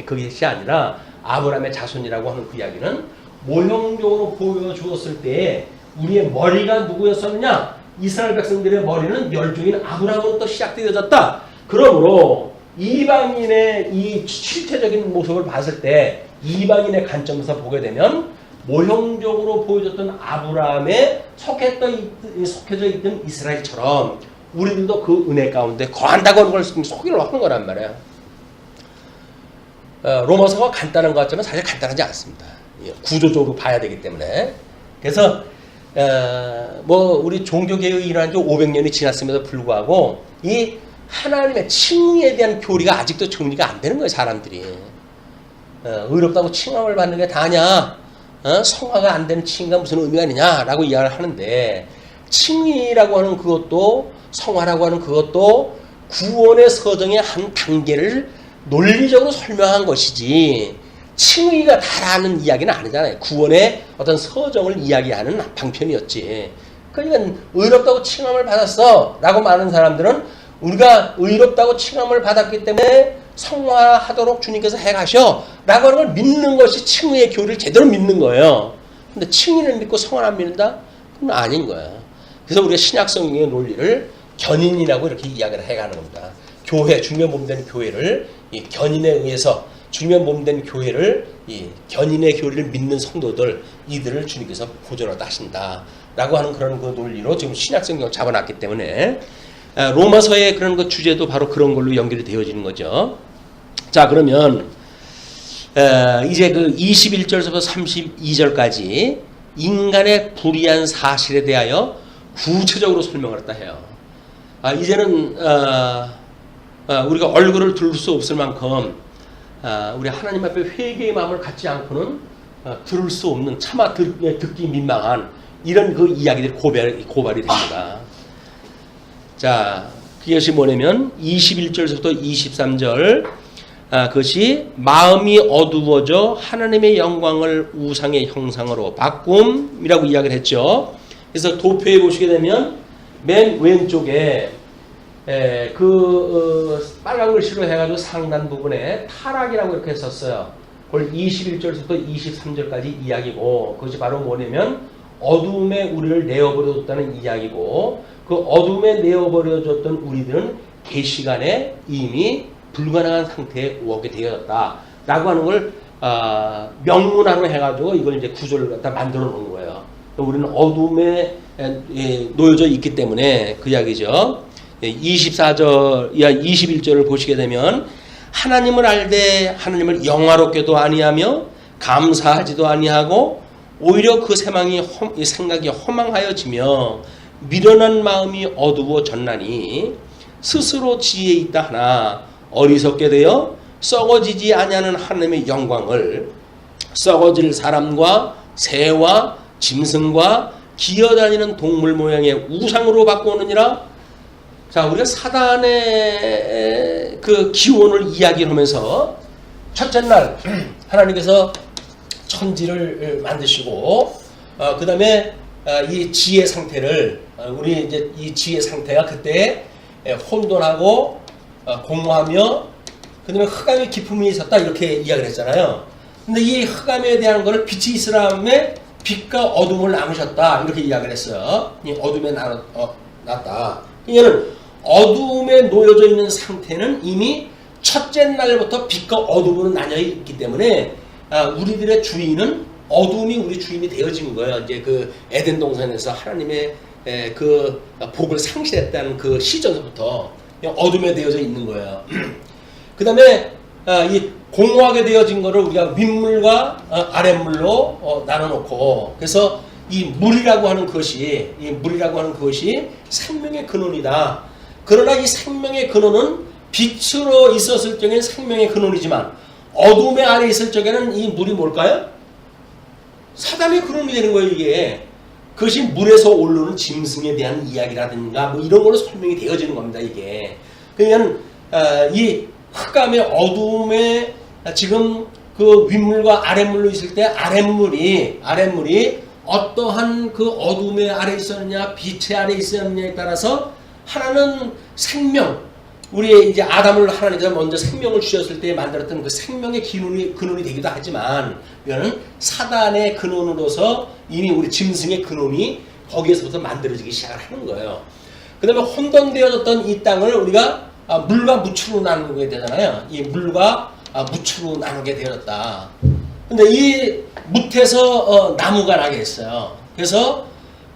그것이 아니라 아브라함의 자손이라고 하는 그 이야기는 모형적으로 보여주었을 때 우리의 머리가 누구였었느냐? 이스라엘 백성들의 머리는 열조인 아브라함으로부터 시작되어졌다. 그러므로 이방인의 이 실체적인 모습을 봤을 때 이방인의 관점에서 보게 되면 모형적으로 보여줬던 아브라함에 속해져 있던 이스라엘처럼 우리들도 그 은혜 가운데 거한다고 하는 걸 소개를 하는 거란 말이에요. 로마서가 간단한 것 같지만 사실 간단하지 않습니다. 구조적으로 봐야 되기 때문에. 그래서 뭐 우리 종교개혁이 일어난 지 500년이 지났음에도 불구하고 이 하나님의 칭의에 대한 교리가 아직도 정리가 안 되는 거예요, 사람들이. 의롭다고 칭함을 받는 게 다냐? 성화가 안 되는 칭의가 무슨 의미가 있느냐라고 이야기를 하는데, 칭의라고 하는 그것도, 성화라고 하는 그것도 구원의 서정의 한 단계를 논리적으로 설명한 것이지, 칭의가 다라는 이야기는 아니잖아요. 구원의 어떤 서정을 이야기하는 방편이었지. 그러니까 의롭다고 칭함을 받았어 라고 많은 사람들은 우리가 의롭다고 칭함을 받았기 때문에 성화하도록 주님께서 해가셔 라고 하는 걸 믿는 것이 칭의의 교리를 제대로 믿는 거예요. 근데 칭의를 믿고 성화를 안 믿는다? 그건 아닌 거야. 그래서 우리가 신약성경의 논리를 견인이라고 이렇게 이야기를 해가는 겁니다. 교회, 주님의 몸된 교회를 이 견인에 의해서, 주님의 몸된 교회를 이 견인의 교리를 믿는 성도들, 이들을 주님께서 보존하다 하신다 라고 하는 그런 그 논리로 지금 신약성경을 잡아놨기 때문에 로마서의 그런 그 주제도 바로 그런 걸로 연결이 되어지는 거죠. 자, 그러면 이제 그 21절부터 32절까지 인간의 불의한 사실에 대하여 구체적으로 설명을 했다 해요. 이제는 우리가 얼굴을 들을 수 없을 만큼 우리 하나님 앞에 회개의 마음을 갖지 않고는 들을 수 없는, 차마 듣기 민망한 이런 그 이야기들이 고발이 됩니다. 자, 그것이 뭐냐면 21절부터 23절, 그것이 마음이 어두워져 하나님의 영광을 우상의 형상으로 바꿈이라고 이야기를 했죠. 그래서 도표에 보시게 되면 맨 왼쪽에 빨간 글씨로 해가지고 상단 부분에 타락이라고 이렇게 썼어요. 그걸 21절부터 23절까지 이야기고, 그것이 바로 뭐냐면 어둠에 우리를 내어버려줬다는 이야기고, 그 어둠에 내어버려졌던 우리들은 계시간에 이미 불가능한 상태에 오게 되었다라고 하는 걸 명문화로 해가지고 이걸 이제 구조를 갖다 만들어 놓은 거예요. 우리는 어둠에 놓여져 있기 때문에 그 이야기죠. 24절, 21절을 보시게 되면 하나님을 알되 하나님을 영화롭게도 아니하며 감사하지도 아니하고 오히려 그 생각이 허망하여지며 미련한 마음이 어두워졌나니 스스로 지혜에 있다 하나 어리석게 되어 썩어지지 아니하는 하나님의 영광을 썩어질 사람과 새와 짐승과 기어다니는 동물 모양의 우상으로 바꾸느니라. 자, 우리가 사단의 그 기원을 이야기하면서 첫째 날 하나님께서 천지를 만드시고 그 다음에 이 지혜 상태를 우리 이제 이 지혜 상태가 그때 혼돈하고 공허하며 그 다음에 흑암의 기품이 있었다 이렇게 이야기를 했잖아요. 근데 이 흑암에 대한 거를 빛이 있으라며 빛과 어둠을 나누셨다 이렇게 이야기를 했어요. 이 어둠에 났다. 이거는 어둠에 놓여져 있는 상태는 이미 첫째 날부터 빛과 어둠으로 나뉘어 있기 때문에 우리들의 주인은 어둠이 우리 주인이 되어진 거예요. 이제 그 에덴 동산에서 하나님의 그 복을 상실했다는 그 시절부터 어둠에 되어져 있는 거예요. 그 다음에 이 공허하게 되어진 거를 우리가 윗물과 아랫물로 나눠놓고, 그래서 이 물이라고 하는 것이 생명의 근원이다. 그러나 이 생명의 근원은 빛으로 있었을 적에는 생명의 근원이지만 어둠의 아래 있을 적에는 이 물이 뭘까요? 사단의 근원이 되는 거예요, 이게. 그것이 물에서 오르는 짐승에 대한 이야기라든가 뭐 이런 걸로 설명이 되어지는 겁니다, 이게. 그러니까 이 흑암의 어둠에 지금 그 윗물과 아랫물로 있을 때 아랫물이 어떠한 그 어둠의 아래 있었느냐 빛의 아래 있었느냐에 따라서 하나는 생명, 우리 이제 아담을 하나님께서 먼저 생명을 주셨을 때 만들었던 그 생명의 근원이 되기도 하지만, 이거는 사단의 근원으로서 이미 우리 짐승의 근원이 거기에서부터 만들어지기 시작을 하는 거예요. 그 다음에 혼돈되어졌던 이 땅을 우리가 물과 무추로 나누게 되잖아요. 이 물과 무추로 나누게 되었다. 근데 이 뭇에서 나무가 나게 했어요. 그래서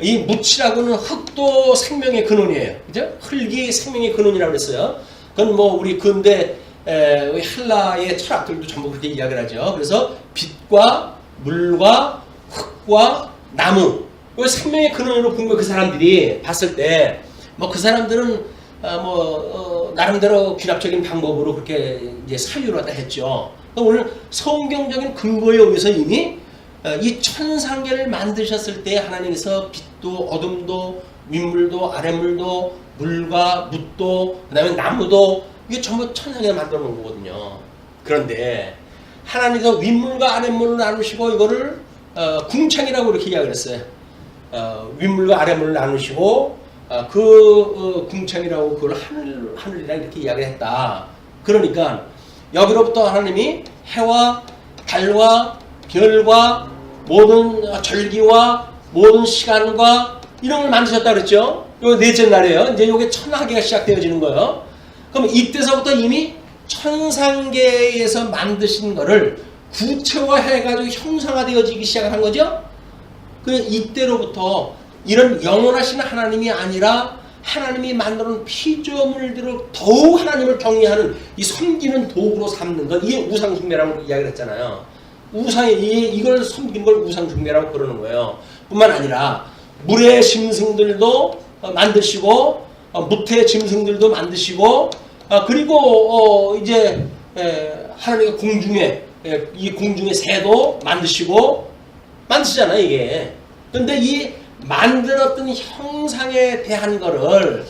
이 뭇이라고는 흙도 생명의 근원이에요. 그죠? 흙이 생명의 근원이라고 그랬어요. 그건 뭐 우리 근대 헬라의 철학들도 전부 그렇게 이야기를 하죠. 그래서 빛과 물과 흙과 나무, 생명의 근원으로 본 거 그 사람들이 봤을 때 뭐 그 사람들은 나름대로 귀납적인 방법으로 그렇게 이제 사유를 갖다 했죠. 오늘 성경적인 근거에 의해서 이미 이 천상계를 만드셨을 때 하나님께서 빛도 어둠도 윗물도 아랫물도 물과 묻도 그다음에 나무도 이게 전부 천상계를 만들어 놓은 거거든요. 그런데 하나님께서 윗물과 아랫물을 나누시고 이거를 궁창이라고 이렇게 이야기를 했어요. 윗물과 아랫물을 나누시고 궁창이라고 그걸 하늘이라 이렇게 이야기를 했다. 그러니까 여기로부터 하나님이 해와 달과 별과 모든 절기와 모든 시간과 이런 걸 만드셨다 그랬죠. 요 넷째 날이에요. 이제 요게 천하계가 시작되어지는 거예요. 그럼 이때서부터 이미 천상계에서 만드신 거를 구체화해가지고 형상화되어지기 시작한 거죠. 그 이때로부터 이런 영원하신 하나님이 아니라 하나님이 만들어놓은 피조물들을 더욱 하나님을 경외하는 이 섬기는 도구로 삼는 것, 이게 우상숭배라고 이야기를 했잖아요. 이걸 섬기는 걸 우상숭배라고 그러는 거예요. 뿐만 아니라 물의 짐승들도 만드시고 무태의 짐승들도 만드시고 그리고 이제 하나님의 공중에 이 공중의 새도 만드시잖아요 이게. 근데 이 만들었던 형상에 대한 거를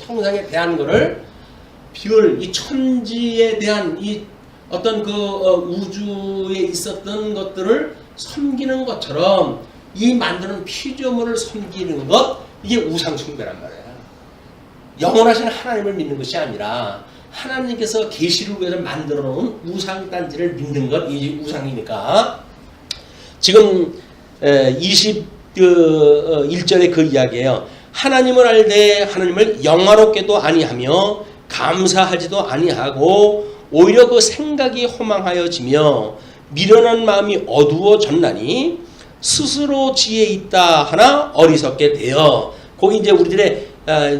별, 이 천지에 대한 이 어떤 그 우주에 있었던 것들을 섬기는 것처럼 이 만드는 피조물을 섬기는 것, 이게 우상숭배란 말이에요. 영원하신 하나님을 믿는 것이 아니라 하나님께서 계시를 위해서 만들어 놓은 우상단지를 믿는 것, 이게 우상이니까. 지금 21절의 그 이야기예요. 하나님을 알되 하나님을 영화롭게도 아니하며 감사하지도 아니하고 오히려 그 생각이 허망하여지며 미련한 마음이 어두워졌나니 스스로 지혜 있다 하나 어리석게 되어. 거기 이제 우리들의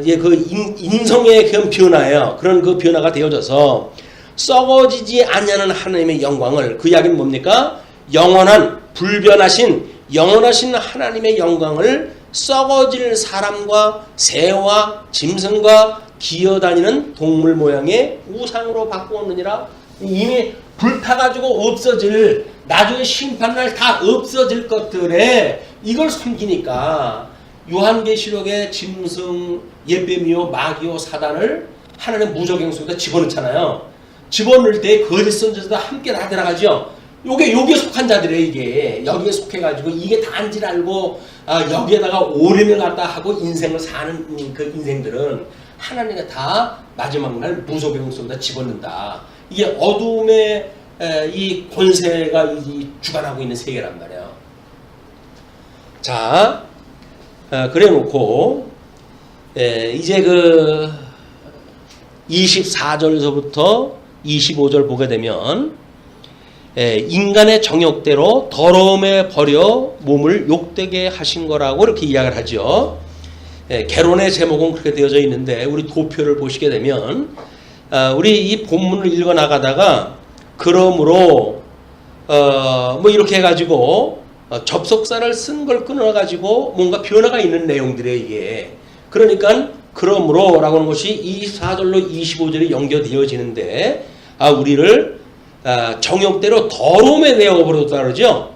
이제 그 인성의 그런 변화예요. 그런 그 변화가 되어져서 썩어지지 아니하는 하나님의 영광을, 그 이야기는 뭡니까? 영원한 불변하신 영원하신 하나님의 영광을 썩어질 사람과 새와 짐승과 기어다니는 동물 모양의 우상으로 바꾸었느니라. 이미 불타가지고 없어질, 나중에 심판날 다 없어질 것들에 이걸 섬기니까 요한계시록의 짐승, 예배미요, 마귀요, 사단을 하나님 무적행 속에다 집어넣잖아요. 집어넣을 때 거짓 선지자도 함께 다 들어가죠. 요게 속한 자들이에요. 이게 여기에 속해가지고 이게 단지를 알고 여기에다가 오랜을 갖다 하고 인생을 사는 그 인생들은 하나님이 다 마지막 날 무속의 속에다 집어넣는다. 이게 어둠의 이 권세가 주관하고 있는 세계란 말이에요. 자, 그래놓고 이제 그 24절에서부터 25절 보게 되면 인간의 정욕대로 더러움에 버려 몸을 욕되게 하신 거라고 이렇게 이야기를 하죠. 개론의 제목은 그렇게 되어져 있는데 우리 도표를 보시게 되면 우리 이 본문을 읽어 나가다가 그러므로 뭐 이렇게 해가지고 접속사를 쓴 걸 끊어가지고 뭔가 변화가 있는 내용들이에요 이게. 그러니까 그러므로 라고 하는 것이 24절로 25절이 연결되어지는데 우리를 정욕대로 더러움에 내어버렸다 그러죠.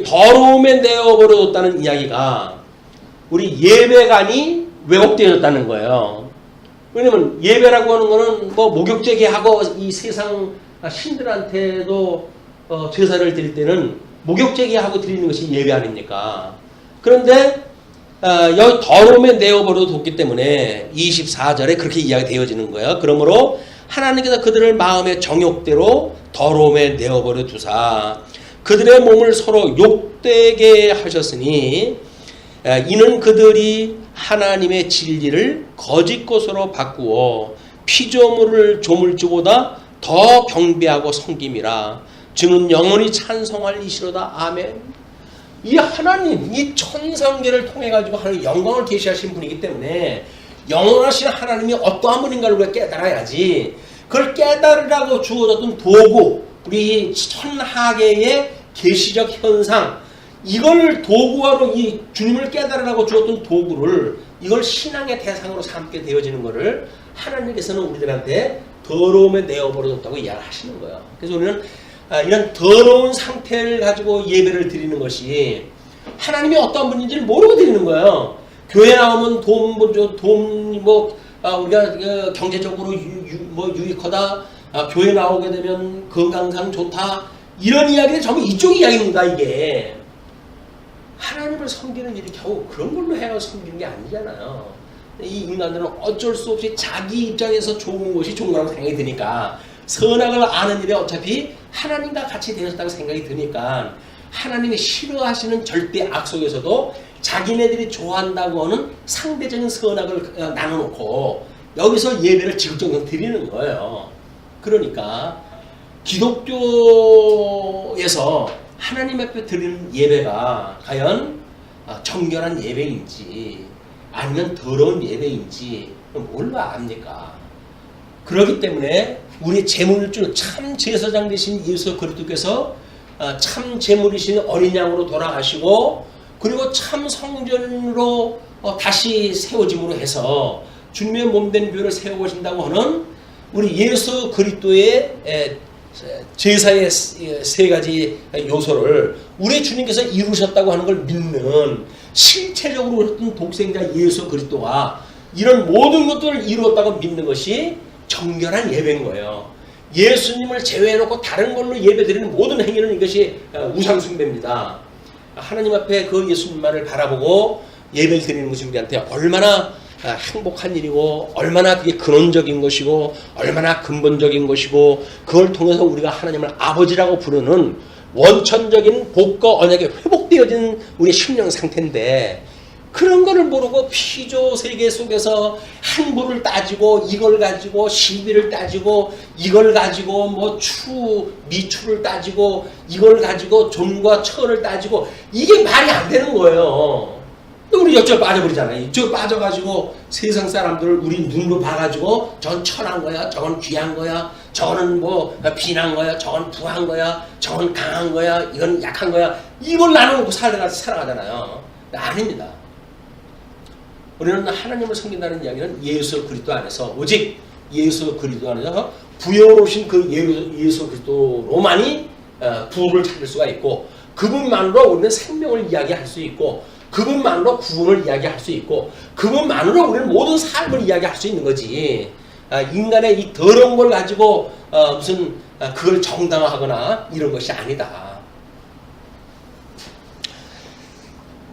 더러움에 내어버렸다는 이야기가 우리 예배관이 왜곡되어졌다는 거예요. 왜냐면 예배라고 하는 거는 뭐 목욕제기하고 이 세상 신들한테도 제사를 드릴 때는 목욕제기하고 드리는 것이 예배 아닙니까? 그런데 여기 더러움에 내어버려뒀기 때문에 24절에 그렇게 이야기되어지는 거예요. 그러므로 하나님께서 그들을 마음의 정욕대로 더러움에 내어버려 두사 그들의 몸을 서로 욕되게 하셨으니 이는 그들이 하나님의 진리를 거짓 것으로 바꾸어 피조물을 조물주보다 더 경배하고 섬김이라. 주는 영원히 찬송할 이시로다. 아멘. 이 하나님, 이 천상계를 통해 가지고 하나님 영광을 계시하신 분이기 때문에 영원하신 하나님이 어떠한 분인가를 우리가 깨달아야지. 그걸 깨달으라고 주어졌던 도구, 우리 천하계의 계시적 현상, 이걸 도구하고 이 주님을 깨달으라고 주었던 도구를 이걸 신앙의 대상으로 삼게 되어지는 것을 하나님께서는 우리들한테 더러움에 내어버려졌다고 이야기하시는 거예요. 그래서 우리는 이런 더러운 상태를 가지고 예배를 드리는 것이 하나님이 어떤 분인지를 모르고 드리는 거예요. 교회 나오면 우리가 경제적으로 유익하다. 교회 나오게 되면 건강상 좋다. 이런 이야기는 전부 이쪽 이야기입니다. 이게 하나님을 섬기는 일이 겨우 그런 걸로 해야 섬기는 게 아니잖아요. 이 인간들은 어쩔 수 없이 자기 입장에서 좋은 것이 좋은 거라고 생각이 드니까, 선악을 아는 일에 어차피 하나님과 같이 되었다고 생각이 드니까 하나님이 싫어하시는 절대 악 속에서도 자기네들이 좋아한다고 하는 상대적인 선악을 나눠놓고 여기서 예배를 지극정성 드리는 거예요. 그러니까 기독교에서 하나님 앞에 드리는 예배가 과연 정결한 예배인지 아니면 더러운 예배인지 뭘로 압니까? 그렇기 때문에 우리 제물주 참 제사장 되신 예수 그리스도께서 참 제물이신 어린 양으로 돌아가시고 그리고 참 성전으로 다시 세워짐으로 해서 주님의 몸된 교회를 세워보신다고 하는 우리 예수 그리스도의 제사의 세 가지 요소를 우리 주님께서 이루셨다고 하는 걸 믿는 실체적으로 어떤 독생자 예수 그리스도가 이런 모든 것들을 이루었다고 믿는 것이 정결한 예배인 거예요. 예수님을 제외해놓고 다른 걸로 예배드리는 모든 행위는 이것이 우상숭배입니다. 하나님 앞에 그 예수님만을 바라보고 예배를 드리는 것이 우리한테 얼마나 행복한 일이고 얼마나 그게 근원적인 것이고 얼마나 근본적인 것이고 그걸 통해서 우리가 하나님을 아버지라고 부르는 원천적인 복과 언약이 회복되어진 우리의 심령 상태인데, 그런 거를 모르고 피조 세계 속에서 한부를 따지고 이걸 가지고 시비를 따지고 이걸 가지고 미추를 따지고 이걸 가지고 존과 천을 따지고 이게 말이 안 되는 거예요. 우리 이쪽 빠져버리잖아요. 이쪽 빠져가지고 세상 사람들을 우리 눈으로 봐가지고 저건 천한 거야, 저건 귀한 거야, 저거는 비난 거야, 저건 부한 거야, 저건 강한 거야, 이건 약한 거야, 이걸 나눠놓고 살아가잖아요. 아닙니다. 우리는 하나님을 섬긴다는 이야기는 예수 그리스도 안에서, 오직 예수 그리스도 안에서 부여로우신 그 예수 그리스도로만이 부를 찾을 수가 있고, 그분만으로 우리는 생명을 이야기할 수 있고, 그분만으로 구원을 이야기할 수 있고, 그분만으로 우리는 모든 삶을 이야기할 수 있는 거지. 인간의 이 더러운 걸 가지고 그걸 정당화하거나 이런 것이 아니다.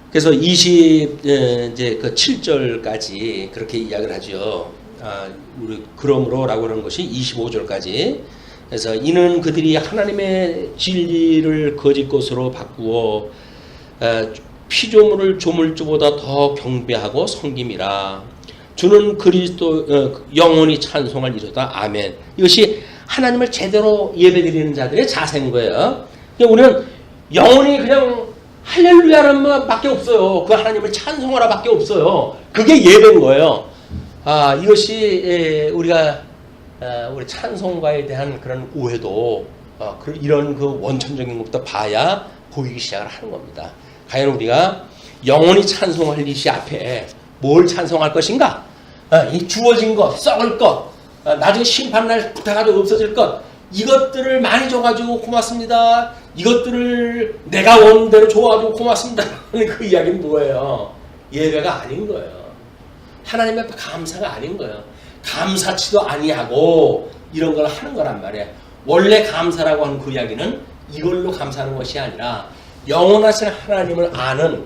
그래서 7절까지 그렇게 이야기를 하죠. 우리 그러므로라고 하는 것이 25절까지. 그래서 이는 그들이 하나님의 진리를 거짓 것으로 바꾸어 피조물을 조물주보다 더 경배하고 섬김이라. 주는 그리스도 영원히 찬송할 이로다. 아멘. 이것이 하나님을 제대로 예배드리는 자들의 자세인 거예요. 우리는 영원히 그냥 할렐루야라는 밖에 없어요. 그 하나님을 찬송하라 밖에 없어요. 그게 예배인 거예요. 이것이 우리가 우리 찬송가에 대한 그런 오해도 이런 그 원천적인 것부터 봐야 보이기 시작을 하는 겁니다. 과연 우리가 영원히 찬송할 이시 앞에 뭘 찬송할 것인가? 이 주어진 것, 썩을 것, 나중에 심판날 부탁하도 없어질 것, 이것들을 많이 줘가지고 고맙습니다. 이것들을 내가 원하는 대로 줘가지고 고맙습니다. 그 이야기는 뭐예요? 예배가 아닌 거예요. 하나님 앞에 감사가 아닌 거예요. 감사치도 아니하고 이런 걸 하는 거란 말이에요. 원래 감사라고 하는 그 이야기는 이걸로 감사하는 것이 아니라 영원하신 하나님을 아는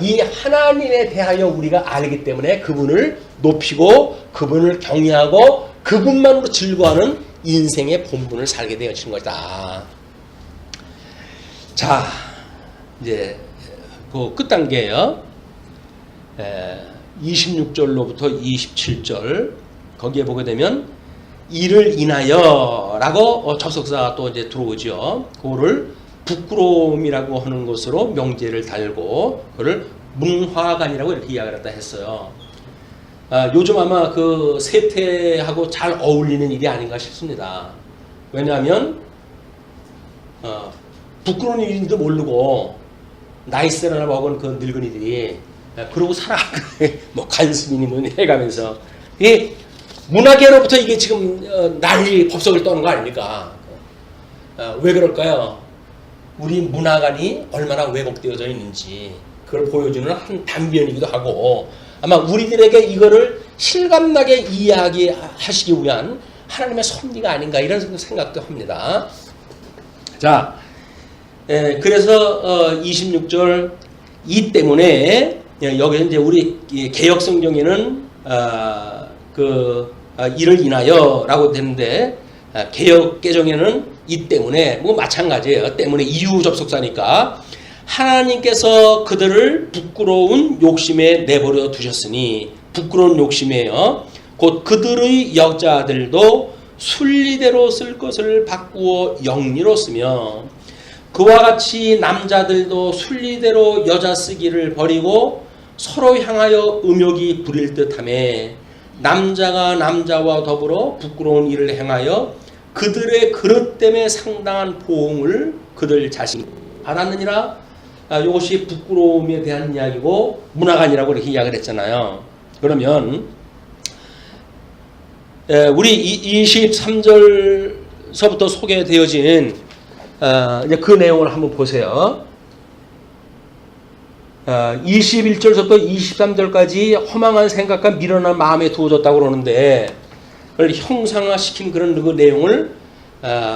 이 하나님에 대하여 우리가 알기 때문에 그분을 높이고 그분을 경외하고 그분만으로 즐거워하는 인생의 본분을 살게 되어진 것이다. 자, 이제 그 끝 단계예요. 26절로부터 27절 거기에 보게 되면 이를 인하여라고 접속사가 또 이제 들어오죠. 그거를 부끄러움이라고 하는 것으로 명제를 달고 그를 문화관이라고 이렇게 이야기를 했다 했어요. 요즘 아마 그 세태하고 잘 어울리는 일이 아닌가 싶습니다. 왜냐하면 부끄러운 일인지도 모르고 나이스나 먹은 그 늙은이들이 그러고 살아. 뭐 간수민이 뭐 해가면서 이 문화계로부터 이게 지금 난리 법석을 떠는 거 아닙니까? 왜 그럴까요? 우리 문화관이 얼마나 왜곡되어져 있는지 그걸 보여주는 한 단변이기도 하고 아마 우리들에게 이거를 실감나게 이야기하시기 위한 하나님의 섭리가 아닌가 이런 생각도 합니다. 자, 그래서 26절 이 때문에 여기 이제 우리 개역 성경에는 이를 인하여라고 되는데 개역 개정에는 이 때문에 뭐 마찬가지예요. 때문에 이유 접속사니까 하나님께서 그들을 부끄러운 욕심에 내버려 두셨으니 부끄러운 욕심이에요. 곧 그들의 여자들도 순리대로 쓸 것을 바꾸어 영리로 쓰며 그와 같이 남자들도 순리대로 여자 쓰기를 버리고 서로 향하여 음욕이 부릴 듯하며 남자가 남자와 더불어 부끄러운 일을 행하여 그들의 그릇 때문에 상당한 보응을 그들 자신이 받았느니라. 이것이 부끄러움에 대한 이야기고 문화관이라고 이렇게 이야기를 했잖아요. 그러면 우리 23절서부터 소개되어진 이제 그 내용을 한번 보세요. 21절부터 23절까지 허망한 생각과 미련한 마음에 두어졌다고 그러는데 그걸 형상화시킨 그런 그 내용을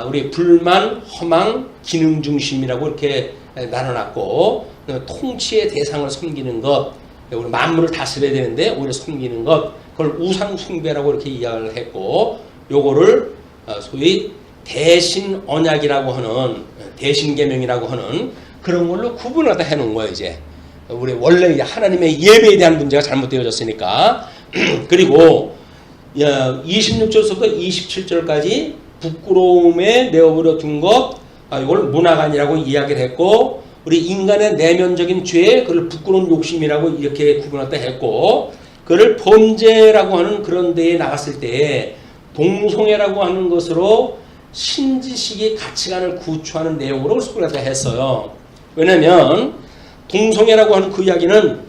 우리 불만, 허망, 기능 중심이라고 이렇게 나눠놨고 통치의 대상을 섬기는 것, 우리 만물을 다스려야 되는데 오히려 섬기는 것, 그걸 우상 숭배라고 이렇게 이야기를 했고 요거를 소위 대신 언약이라고 하는 대신 계명이라고 하는 그런 걸로 구분을 다 해놓은 거예요. 이제 우리 원래 하나님의 예배에 대한 문제가 잘못되어졌으니까 그리고 26절부터 27절까지 부끄러움에 내어버려 둔 것, 이걸 문화관이라고 이야기를 했고 우리 인간의 내면적인 죄, 그걸 부끄러운 욕심이라고 이렇게 구분했다 했고 그를 범죄라고 하는 그런 데에 나갔을 때 동성애라고 하는 것으로 신지식의 가치관을 구축하는 내용으로 소개했다 했어요. 왜냐하면 동성애라고 하는 그 이야기는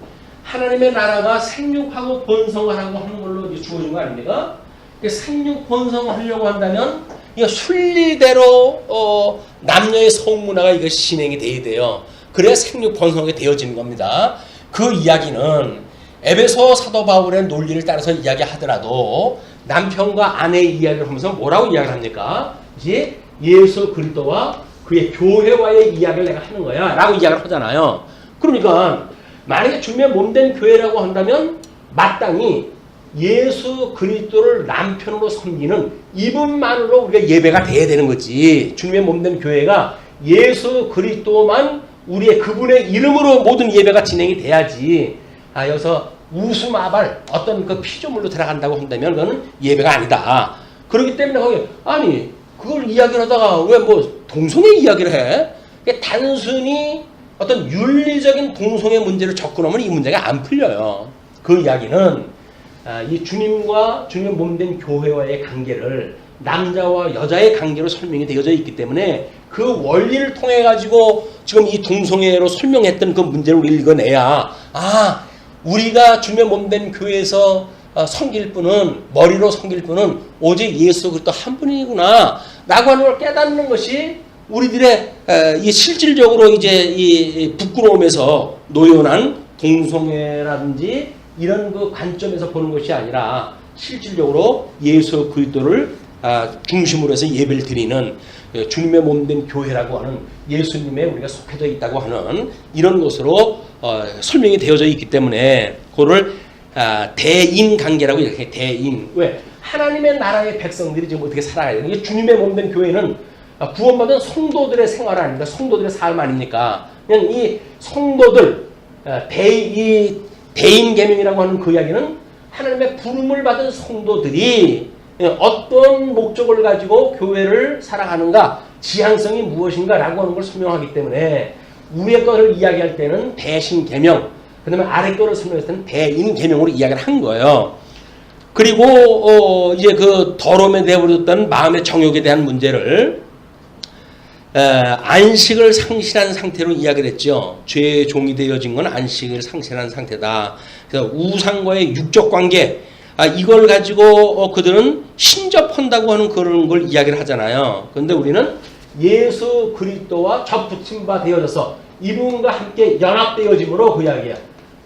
하나님의 나라가 생육하고 번성하라고 하는 걸로 주어진 거 아닙니까? 생육 번성하려고 한다면 이거 순리대로 남녀의 성문화가 이거 진행이 돼야 돼요. 그래야 생육 번성하게 되어지는 겁니다. 그 이야기는 에베소 사도 바울의 논리를 따라서 이야기하더라도 남편과 아내의 이야기를 하면서 뭐라고 이야기를 합니까? 이제 예수 그리스도와 그의 교회와의 이야기를 내가 하는 거야 라고 이야기를 하잖아요. 그러니까 만약에 주님의 몸된 교회라고 한다면 마땅히 예수 그리스도를 남편으로 섬기는 이분만으로 우리가 예배가 돼야 되는 거지. 주님의 몸된 교회가 예수 그리스도만 우리의 그분의 이름으로 모든 예배가 진행이 돼야지. 여기서 우스마발 어떤 그 피조물로 들어간다고 한다면 그거는 예배가 아니다. 그렇기 때문에 거기 아니 그걸 이야기를 하다가 왜 뭐 동성애 이야기를 해? 단순히 어떤 윤리적인 동성애 문제를 접근하면 이 문제가 안 풀려요. 그 이야기는 이 주님과 주님의 몸된 교회와의 관계를 남자와 여자의 관계로 설명이 되어져 있기 때문에 그 원리를 통해 가지고 지금 이 동성애로 설명했던 그 문제를 우리 읽어내야 우리가 주님의 몸된 교회에서 섬길 분은 머리로 섬길 분은 오직 예수 그리스도 한 분이구나 라고 하는 걸 깨닫는 것이 우리들의 이 실질적으로 이제 이 부끄러움에서 노연한 동성애라든지 이런 그 관점에서 보는 것이 아니라 실질적으로 예수 그리스도를 중심으로 해서 예배를 드리는 주님의 몸된 교회라고 하는 예수님의 우리가 속해져 있다고 하는 이런 것으로 설명이 되어져 있기 때문에 그거를 대인 관계라고 이렇게 대인. 왜? 하나님의 나라의 백성들이 지금 어떻게 살아가야 되는 게 주님의 몸된 교회는 구원받은 성도들의 생활 아닙니까? 성도들의 삶 아닙니까? 그냥 이 성도들 대인 계명이라고 하는 그 이야기는 하나님의 부름을 받은 성도들이 어떤 목적을 가지고 교회를 살아가는가, 지향성이 무엇인가 라고 하는 걸 설명하기 때문에 위의 것을 이야기할 때는 대신 계명, 그 다음에 아래 것을 설명했을 때는 대인 계명으로 이야기를 한 거예요. 그리고 이제 그 더러움에 내버려뒀다는 마음의 정욕에 대한 문제를 안식을 상실한 상태로 이야기를 했죠. 죄의 종이 되어진 건 안식을 상실한 상태다. 그래서 우상과의 육적 관계, 이걸 가지고 그들은 신접한다고 하는 그런 걸 이야기를 하잖아요. 그런데 우리는 예수 그리스도와 접붙임 바 되어져서 이분과 함께 연합되어짐으로 그 이야기야.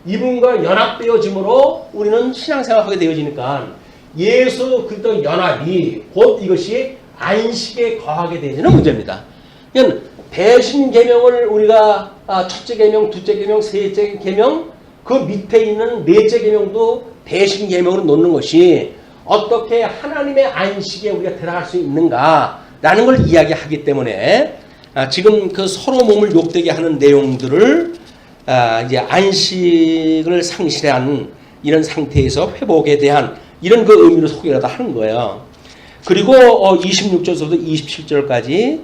이분과 연합되어짐으로 우리는 신앙생활하게 되어지니까 예수 그리스도 연합이 곧 이것이 안식에 거하게 되어지는 문제입니다. 그러니까 대신 계명을 우리가 첫째 계명, 둘째 계명, 셋째 계명 그 밑에 있는 넷째 계명도 대신 계명으로 놓는 것이 어떻게 하나님의 안식에 우리가 들어갈 수 있는가라는 걸 이야기하기 때문에 지금 그 서로 몸을 욕되게 하는 내용들을 이제 안식을 상실한 이런 상태에서 회복에 대한 이런 그 의미로 소개를 하는 거예요. 그리고 26절부터 27절까지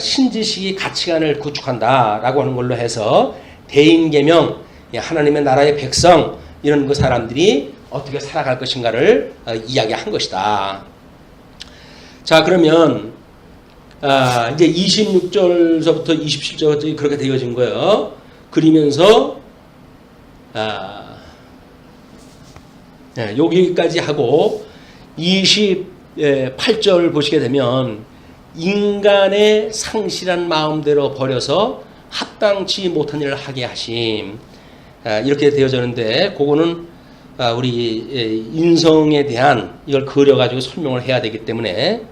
신지식이 가치관을 구축한다라고 하는 걸로 해서 대인계명, 하나님의 나라의 백성 이런 그 사람들이 어떻게 살아갈 것인가를 이야기한 것이다. 자, 그러면 이제 26절서부터 27절까지 그렇게 되어진 거예요. 그리면서 여기까지 하고 28절 보시게 되면 인간의 상실한 마음대로 버려서 합당치 못한 일을 하게 하심, 이렇게 되어졌는데 그거는 우리 인성에 대한 이걸 그려가지고 설명을 해야 되기 때문에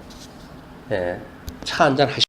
차 한잔 하시